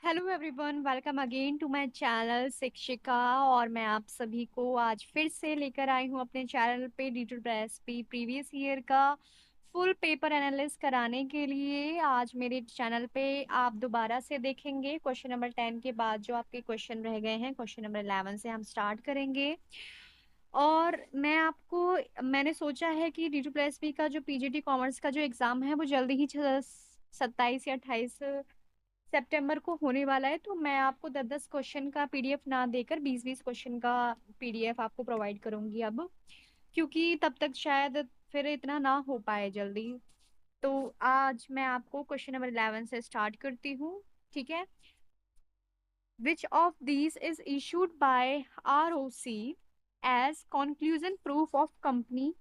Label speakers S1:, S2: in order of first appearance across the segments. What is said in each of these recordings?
S1: Hello everyone, welcome again to my channel Shikshika. और मैं आप सभी को आज फिर से लेकर आई हूँ अपने चैनल पे डिजिटल रेसिपी प्रीवियस ईयर का फुल पेपर एनालिसिस कराने के लिए। आज मेरे चैनल पे आप दोबारा से देखेंगे क्वेश्चन नंबर 10 के बाद जो आपके क्वेश्चन रह गए हैं, क्वेश्चन नंबर 11 से हम स्टार्ट करेंगे। और मैंने सोचा है कि डिजिटल रेसिपी का जो पीजीटी कॉमर्स का जो एग्जाम है वो जल्दी ही 27 या 28 सितंबर को होने वाला है। तो मैं आपको 10-10 क्वेश्चन का पीडीएफ ना देकर 20-20 क्वेश्चन का पीडीएफ आपको प्रोवाइड करूंगी अब, क्योंकि तब तक शायद फिर इतना ना हो पाए जल्दी। तो आज मैं आपको क्वेश्चन नंबर 11 से स्टार्ट करती हूँ। ठीक है। Which of these is issued by ROC as conclusion proof of company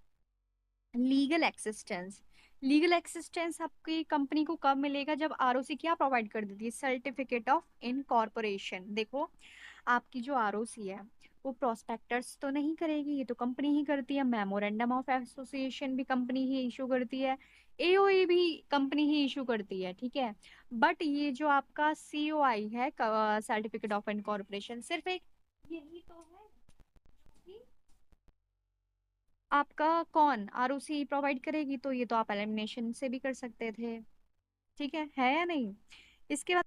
S1: legal existence. Legal existence आपकी कंपनी को कब मिलेगा? जब आरओसी क्या प्रोवाइड कर देती है? Certificate of incorporation. देखो, आपकी जो आरओसी है वो प्रोस्पेक्टस तो नहीं करेगी, ये तो कंपनी ही करती है। मेमोरेंडम ऑफ एसोसिएशन भी कंपनी ही इशू करती है। एओए भी कंपनी ही इशू करती है। ठीक है। बट ये जो आपका सीओआई है, सर्टिफिकेट ऑफ इनकॉर्पोरेशन, सिर्फ एक यही तो है कि आपका कौन आरओसी प्रोवाइड करेगी। तो ये तो आप एलिमिनेशन से भी कर सकते थे। ठीक है या नहीं? इसके बाद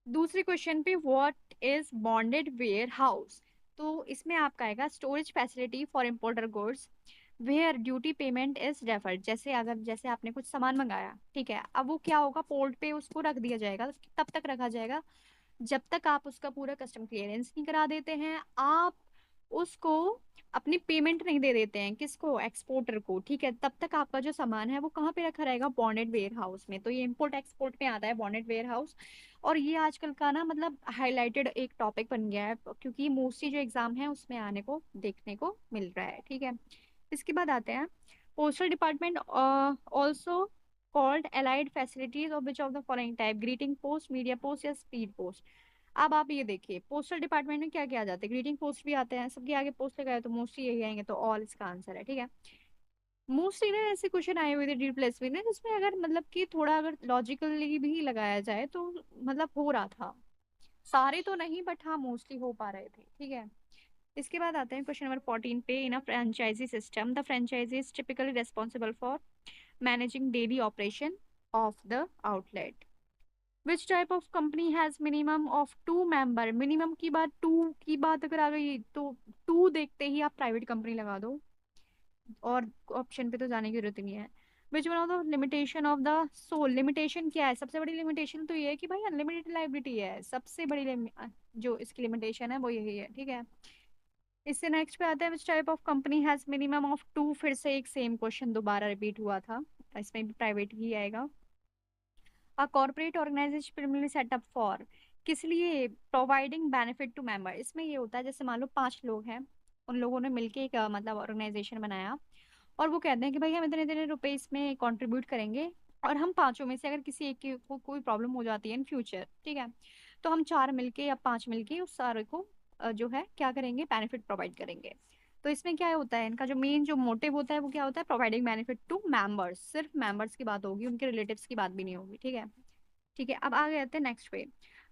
S1: दूसरी क्वेश्चन पे, what is bonded warehouse. तो इसमें आपका आएगा storage facility for importer goods where duty payment is deferred. जैसे आपने कुछ सामान मंगाया, ठीक है, अब वो क्या होगा, पोर्ट पे उसको रख दिया जाएगा। तब तक रखा जाएगा जब तक आप उसका पूरा कस्टम क्लियरेंस नहीं करा देते हैं, आप उसको अपनी पेमेंट नहीं दे देते हैं। किसको? एक्सपोर्टर को। ठीक है। तब तक आपका जो सामान है वो कहाँ पे रखा रहेगा? बॉन्डेड वेयर हाउस में। तो ये इम्पोर्ट एक्सपोर्ट में आता है बॉन्डेड वेयर हाउस। और ये आजकल का ना मतलब हाईलाइटेड एक टॉपिक बन गया है, क्योंकि मोस्टली जो एग्जाम है उसमें आने को देखने को मिल रहा है। ठीक है। इसके बाद आते हैं postal department also called allied facilities of which of the following type, greeting post, media post या स्पीड पोस्ट। अब आप ये देखिए, पोस्टल डिपार्टमेंट में क्या क्या आ जाते हैं? ग्रीटिंग पोस्ट भी आते हैं, सबके आगे पोस्ट लगाए तो मोस्टली यही आएंगे, तो ऑल इसका आंसर है। ठीक है। मोस्टली ना ऐसे क्वेश्चन आए हुए थे डी प्लस में ना, जिसमें अगर मतलब कि थोड़ा अगर लॉजिकली भी लगाया जाए तो मतलब हो रहा था। सारे तो नहीं, बट हाँ मोस्टली हो पा रहे थे। ठीक है। इसके बाद आते हैं क्वेश्चन नंबर 14 पे। In a franchisee system the franchisee is typically responsible for managing daily operation of the outlet. Which type of company has minimum of 2 member. Minimum की बात, टू की बात अगर आ गई तो टू देखते ही आप प्राइवेट कंपनी लगा दो, और ऑप्शन पे तो जाने की जरूरत ही नहीं है। Which one of the limitation of the sole. Limitation क्या है? सबसे बड़ी लिमिटेशन तो ये है कि भाई अनलिमिटेड लाइबिलिटी है। सबसे बड़ी जो इसकी लिमिटेशन है वो यही है। ठीक है। इससे नेक्स्ट पे आता है, which type of company has minimum of two. फिर से एक सेम क्वेश्चन दोबारा रिपीट हुआ था, इसमें भी प्राइवेट ही आएगा। A corporate organization primarily set up for, किस लिए? Providing benefit to member. इसमें ये होता है, जैसे मान लो 5 लोग हैं, उन लोगों ने मिलके एक मतलब ऑर्गेनाइजेशन बनाया, और वो कहते हैं कि भाई हम इतने इतने रुपए इसमें कंट्रीब्यूट करेंगे, और हम पांचों में से अगर किसी एक को कोई प्रॉब्लम हो जाती है इन फ्यूचर, ठीक है, तो हम 4 मिलके या 5 मिलके उस सारे को जो है क्या करेंगे, बेनिफिट प्रोवाइड करेंगे। तो इसमें क्या होता है, इनका जो मेन जो मोटिव होता है वो क्या होता है? Providing benefit to members. सिर्फ मेंबर्स की बात होगी, उनके रिलेटिव्स की बात भी नहीं होगी। ठीक है। ठीक है। अब आगे आते हैं नेक्स्ट पे।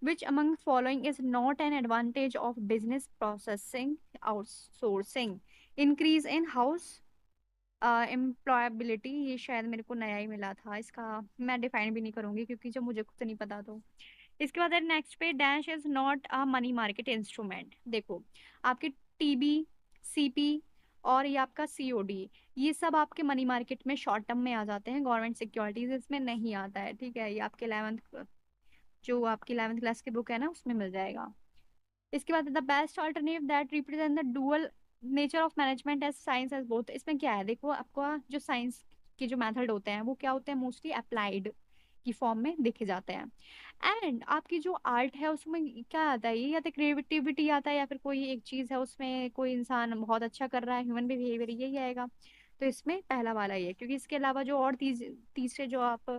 S1: Which among following is not an advantage of business processing outsourcing, increase in house employability. ये शायद मेरे को नया ही मिला था, इसका मैं डिफाइन भी नहीं करूंगी क्योंकि जब मुझे खुद नहीं पता तो। इसके बाद नेक्स्ट पे, dash is not a money market instrument. देखो, आपके टीबी, सीपी और ये आपका सीओडी, ये सब आपके मनी मार्केट में शॉर्ट टर्म में आ जाते हैं, गवर्नमेंट सिक्योरिटीज इसमें नहीं आता है। ठीक है। ये आपके 11th, जो आपकी 11th क्लास की बुक है ना उसमें मिल जाएगा। इसके बाद the best alternative that represent the dual nature of management as science as both. इसमें क्या है, देखो आपका जो साइंस के जो मेथड होते हैं वो क्या होते हैं, मोस्टली अप्लाइड की फॉर्म में देखे जाते हैं। एंड आपकी जो आर्ट है उसमें क्या आता है, ये या तो क्रिएटिविटी आता है या फिर कोई एक चीज है उसमें कोई इंसान बहुत अच्छा कर रहा है, ह्यूमन बिहेवियर, यही आएगा। तो इसमें पहला वाला ही है, क्योंकि इसके अलावा जो और तीसरे जो आप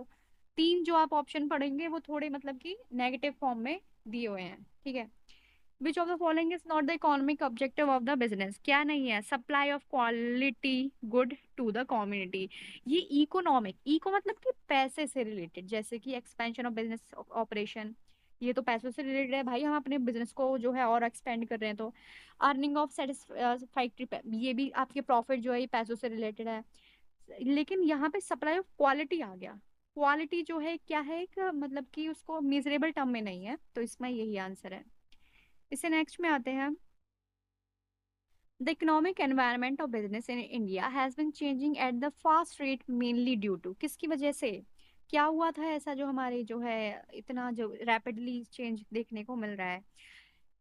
S1: तीन जो आप ऑप्शन पढ़ेंगे वो थोड़े मतलब कि नेगेटिव फॉर्म में दिए हुए हैं। ठीक है। Which of the following is not the economic objective of the business. क्या नहीं है? Supply of quality good to the community. ये इकोनॉमिक, इको मतलब कि पैसे से रिलेटेड, जैसे कि एक्सपेंशन ऑफ बिजनेस ऑपरेशन, ये तो पैसों से रिलेटेड है भाई, हम अपने बिजनेस को जो है और एक्सपेंड कर रहे हैं तो। अर्निंग ऑफ सेटिस्फैक्ट्री, ये भी आपके प्रॉफिट जो है ये पैसों से रिलेटेड है। लेकिन यहाँ पे सप्लाई ऑफ क्वालिटी आ गया। क्वालिटी जो है क्या है, एक मतलब कि उसको मिजरेबल टर्म में नहीं है, तो इसमें यही आंसर है। इससे नेक्स्ट में आते हैं। The economic environment of business in India has been changing at the fast rate mainly due to, किसकी वजह से, क्या हुआ था ऐसा जो हमारे जो है इतना जो रैपिडली चेंज देखने को मिल रहा है।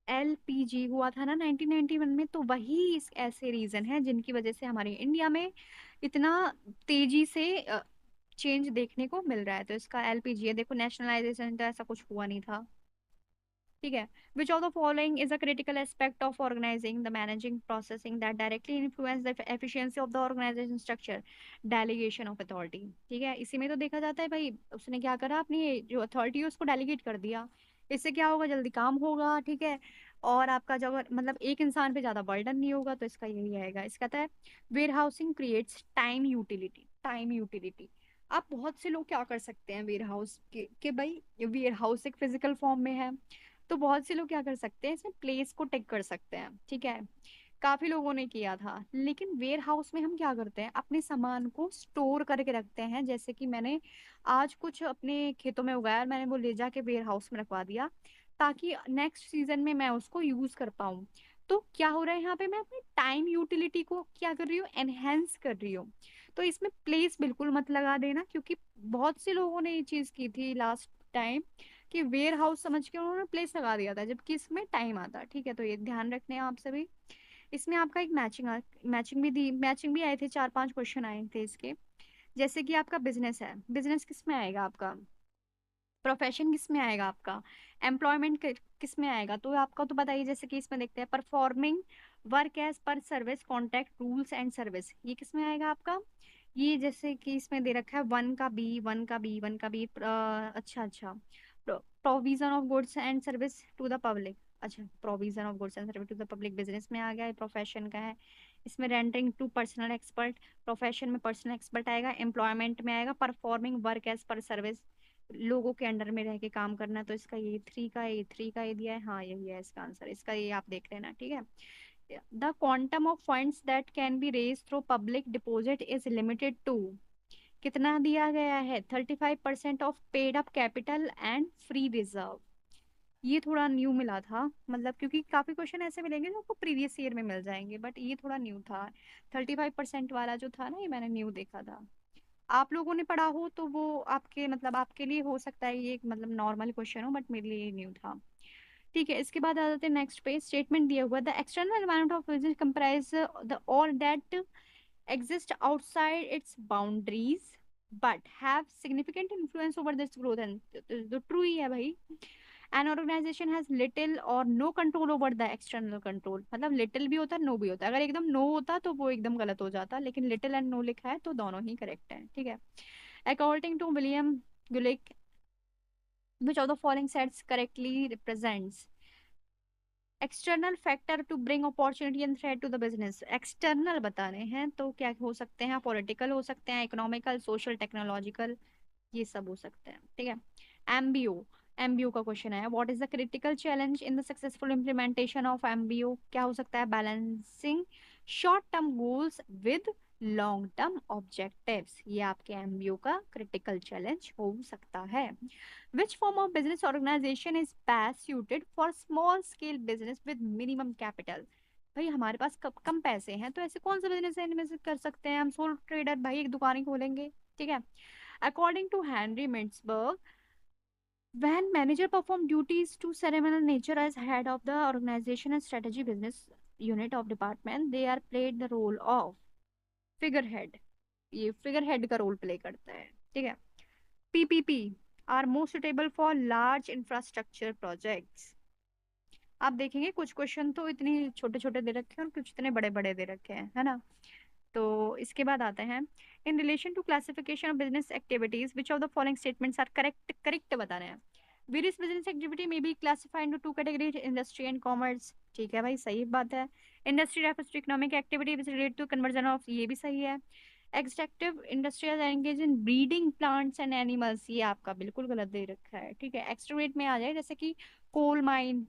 S1: एलपीजी हुआ था ना 1991 में, तो वही इस ऐसे रीजन है जिनकी वजह से हमारे इंडिया में इतना तेजी से चेंज देखने को मिल रहा है। तो इसका एलपीजी है। देखो नेशनलाइजेशन तो ऐसा कुछ हुआ नहीं था। ठीक है। Which of the following is a critical aspect of organizing the managing processing that directly influence the efficiency of the organization structure, delegation of authority. ठीक है, इसी में तो देखा जाता है भाई, उसने क्या करा, अपनी जो अथॉरिटी है उसको डेलीगेट कर दिया। इससे क्या होगा, जल्दी काम होगा। ठीक है। और आपका जो मतलब एक इंसान पे ज्यादा बर्डन नहीं होगा, तो इसका यही आएगा। इसका कहता है warehousing creates time utility. Time utility, आप बहुत से लोग क्या कर सकते हैं वेयर हाउस के भाई, वेयर हाउस एक फिजिकल फॉर्म में है, तो बहुत से लोग क्या कर सकते हैं इसमें प्लेस को टेक कर सकते हैं। ठीक है, काफी लोगों ने किया था। लेकिन वेयर हाउस में हम क्या करते हैं, अपने सामान को स्टोर करके रखते हैं। जैसे कि मैंने आज कुछ अपने खेतों में उगाया और मैंने वो ले जाके वेयर हाउस में रखवा दिया, ताकि नेक्स्ट सीजन में मैं उसको यूज कर पाऊँ। तो क्या हो रहा है यहाँ पे, मैं अपनी टाइम यूटिलिटी को क्या कर रही हूँ, एनहेंस कर रही हूँ। तो इसमें प्लेस बिल्कुल मत लगा देना, क्योंकि बहुत से लोगों ने ये चीज की थी लास्ट टाइम, कि वेयर हाउस समझ के उन्होंने प्लेस लगा दिया था, जबकि इसमें टाइम आता। ठीक है, तो ये ध्यान रखने हैं आप सभी। इसमें आपका एक मैचिंग भी दी, मैचिंग भी आए थे, 4-5 क्वेश्चन आए थे इसके। जैसे कि आपका बिजनेस है, बिजनेस किस में आएगा आपका, प्रोफेशन किस में आएगा आपका, एम्प्लॉयमेंट किस में आएगा, तो आपका तो बताइए। जैसे कि इसमें देखते हैं performing work as per service contract rules and service, ये किस में आएगा आपका। ये जैसे कि इसमें दे रखा है वन का बी, वन का बी, वन का बी, अच्छा अच्छा, provision of goods and service to the public. अच्छा, provision of goods and service to the public business में आ गया, ये प्रोफेशन का है। इसमें renting to personal expert, profession में पर्सनल एक्सपर्ट आएगा। एम्प्लॉयमेंट में आएगा performing work as per service, लोगों के अंडर में रह के काम करना। तो इसका ये थ्री का, ये थ्री का ये दिया है, हाँ यही है इसका आंसर। इसका ये आप देख लेना। ठीक है। The quantum of funds that can be raise through public deposit is limited to, कितना दिया गया है, 35% of paid up capital and free reserve. ये थोड़ा न्यू मिला था, मतलब क्योंकि काफी क्वेश्चन ऐसे मिलेंगे जो आपको प्रीवियस ईयर में मिल जाएंगे, बट ये थोड़ा न्यू था। 35% वाला जो था ना, ये मैंने न्यू देखा था। आप लोगों ने पढ़ा हो तो वो आपके मतलब आपके लिए हो सकता है ये एक मतलब नॉर्मल क्वेश्चन हो, बट मेरे लिए ये न्यू था। ठीक है, इसके बाद आ जाते हैं नेक्स्ट पे। स्टेटमेंट दिया हुआ, the external environment of business comprise the all that exist outside its boundaries but have significant influence over this growth, and तो true ही है भाई। an organization has little or no control over the external control, मतलब little भी होता है, no भी होता है। अगर एकदम no होता तो वो एकदम गलत हो जाता, लेकिन little and no लिखा है तो दोनों ही करेक्ट है। ठीक है। according to William Gulick, which of the following sets correctly represents external factor to bring opportunity and threat to the business. External बताने हैं तो क्या हो सकते हैं, पॉलिटिकल हो सकते हैं, इकोनॉमिकल, सोशल, टेक्नोलॉजिकल, ये सब हो सकते हैं। ठीक है। एमबीओ, एमबीओ का क्वेश्चन है, what is the critical challenge in the successful implementation of MBO, क्या हो सकता है, balancing short term goals with long term objectives, ये आपके एमबीओ का क्रिटिकल चैलेंज हो सकता है। which form of business organization is best suited for small scale business with minimum capital। भाई हमारे पास कम पैसे हैं, तो ऐसे कौन सा बिजनेस है इनमें से कर सकते हैं हम, सोल ट्रेडर भाई, एक दुकान ही खोलेंगे। ठीक है। According to Henry Mintzberg, when manager perform duties to ceremonial nature as head of the organization and strategy business unit of department, they are played the role of figure head, ये figure head का role play करता है। ठीक है। PPP are most suitable for large infrastructure projects. आप देखेंगे कुछ question तो इतने छोटे छोटे दे रखे हैं और कुछ इतने बड़े बड़े दे रखे हैं, है ना। तो इसके बाद आते हैं, in relation to classification of business activities which of the following statements are correct, correct बताने हैं। वेरियस बिजनेस एक्टिविटी में be classified into two categories, industry and commerce. ठीक है भाई, सही बात है। Industry refers to economic activity which relate to conversion of, ये भी सही है। Extractive industrial engage in breeding plants and animals, ये आपका बिल्कुल गलत दे रखा है, ठीक है। एक्सट्रोवेट में आ जाए जैसे कि कोल माइन,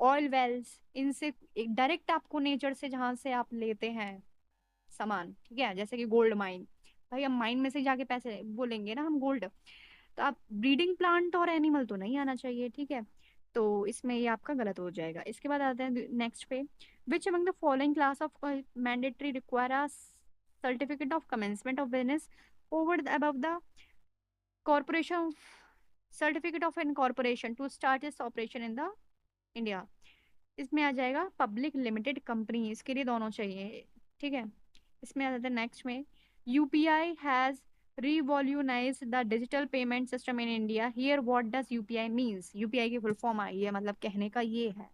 S1: ऑयल वेल्स, इनसे डायरेक्ट आपको नेचर से जहां से आप लेते हैं सामान, ठीक है, जैसे कि गोल्ड माइन, भाई हम माइन में से जाके पैसे बोलेंगे ना हम गोल्ड। तो आप ब्रीडिंग प्लांट और एनिमल तो नहीं आना चाहिए, ठीक है। तो इसमें ये आपका गलत हो जाएगा। इसके बाद आते हैं नेक्स्ट पे, which among the following class of mandatory require a certificate of commencement of business over the above the corporation, certificate of incorporation to start its operation in the India. इसमें आ जाएगा पब्लिक लिमिटेड कंपनी, इसके लिए दोनों चाहिए, ठीक है। इसमें आ जाता है नेक्स्ट में, UPI has revolutionize the digital payment system in India, here what does UPI means, UPI की फुल फॉर्म आई है, मतलब कहने का ये है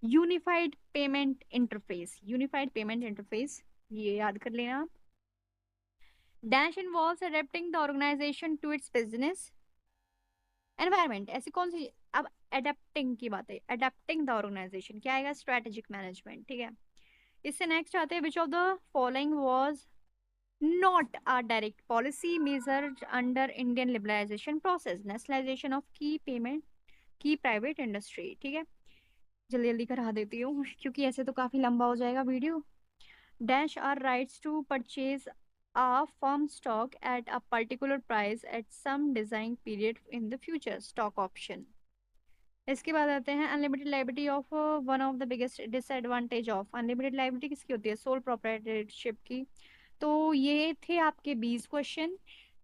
S1: unified payment interface, unified payment interface, ये याद कर लेना आप। Dash involves adapting the organization to its business environment, ऐसी कौन सी, अब अडेप्टिंग की बात है, अडेप्टिंग द ऑर्गेनाइजेशन क्या आएगा, स्ट्रेटेजिक मैनेजमेंट, ठीक है। इससे नेक्स्ट आते हैं, which of the following was not a direct policy measure under Indian liberalization process, nationalization of की पेमेंट की प्राइवेट इंडस्ट्री, ठीक है। जल्दी जल्दी करा देती हूँ क्योंकि ऐसे तो काफी लंबा हो जाएगा video. Dash are rights to purchase a firm stock at a particular price at some design period in the future, stock option। इसके बाद आते हैं unlimited liability of, one of the biggest disadvantage of unlimited liability किसकी होती है, sole proprietorship की। तो ये थे आपके 20 क्वेश्चन।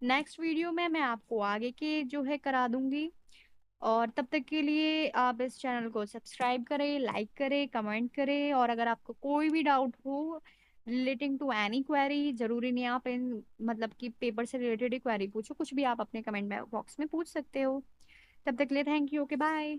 S1: नेक्स्ट वीडियो में मैं आपको आगे के जो है करा दूंगी, और तब तक के लिए आप इस चैनल को सब्सक्राइब करें, लाइक करें, कमेंट करें, और अगर आपको कोई भी डाउट हो रिलेटिंग टू एनी क्वेरी, जरूरी नहीं आप इन मतलब कि पेपर से रिलेटेड ही क्वेरी पूछो, कुछ भी आप अपने कमेंट बॉक्स में पूछ सकते हो। तब तक के लिए थैंक यू, ओके बाय।